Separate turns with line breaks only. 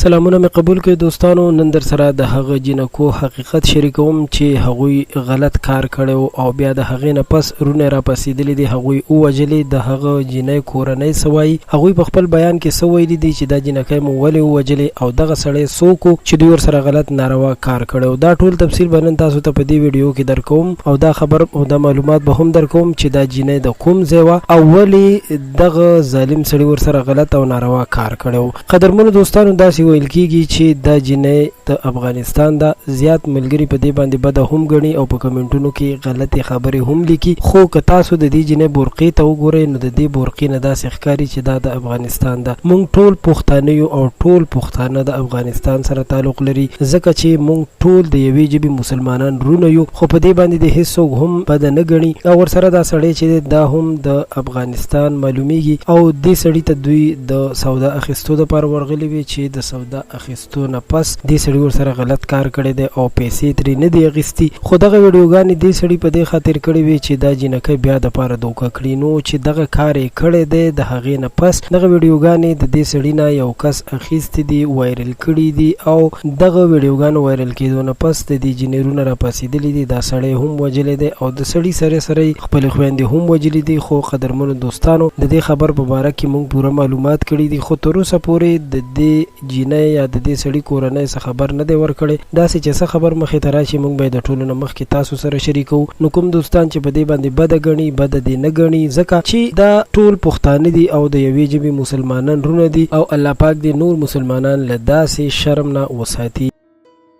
سلامونه مې قبول کړئ دوستانو. نن در سره د هغه جنکو حقیقت شریکوم چې هغوی غلط کار کړو او بیا د هغې نه پس رونه را پسېدلې دي، هغوی ووجلې. د هغه جنۍ کورنۍ څه وایي، هغوی په خپل بیان کې څه ویلي دي چې دا جنکۍ مو ولې ووجلې او دغه سړی څوک و چې دوی ورسره غلط ناروا کار کړو. دا ټول تفصیل به نن تاسو ته په دې ویډیو کې درکوم او دا خبر او دا معلومات به هم درکوم چې دا جنۍ د کوم ځای وه او ولې دغه ظالم سړي ورسره غلط او ناروا کار کړو. قدرمنو دوستانو، داسې ویل کیږي چې دا جنۍ د افغانستان دا زیات ملګري په دې باندې بده هم ګڼي او په کمنټونو کې غلطي خبرې هم لیکي. خو که تاسو د دې جنۍ برقې ته وګورئ نو د دې برقې نه داسې ښکاري چې دا د افغانستان ده. موږ ټول پښتانه یو او ټول پښتانه د افغانستان سره تعلق لري، ځکه چې موږ ټول د یوې ژبې مسلمانان رونه یو. خو په دې باندې د هیڅوک هم بده نه ګڼي او ورسره دا سړی چې دا هم د افغانستان معلومیږي او دې سړي ته دوی د سودا اخیستو دپاره ورغلي وي چې د سودا اخیستو نه پس دې سړي ورسره غلط کار کړی دی او پیسې ترې نه دی اخیستي. خو دغه ویډیوګانې دې سړي په دې خاطر کړې وي چې دا جنکۍ بیا دپاره دوکه کړي، نو چې دغه کار یې کړی دی د هغې نه پس دغه ویډیوګانې د دې سړي نه یو کس اخیستې دي، وایرل کړي دي او دغه ویډیوګانو وایرل کېدو نه پس د دې جنۍ رونه راپاسېدلي دي. دا سړی هم وجلی دی او د سړي سره سره یې خپلې خویندې هم وجلي دي. خو قدرمنو دوستانو، د دې خبر په باره کې موږ پوره معلومات کړي دي، خو تر اوسه پورې د دې جنۍ یا د دې سړي کورنۍ څه خبر نه دی ورکړی. داسې چې څه خبر مخې ته راشي موږ به یې د ټولو نه مخکې تاسو سره شریکو. نو کوم دوستان چې په دې باندې بده ګڼي، بده دې نه ګڼي، ځکه چې دا ټول پښتانه دي او د یوې ژبې مسلمانان رونه دي او الله پاک دې نور مسلمانان له داسې شرم نه وساتي.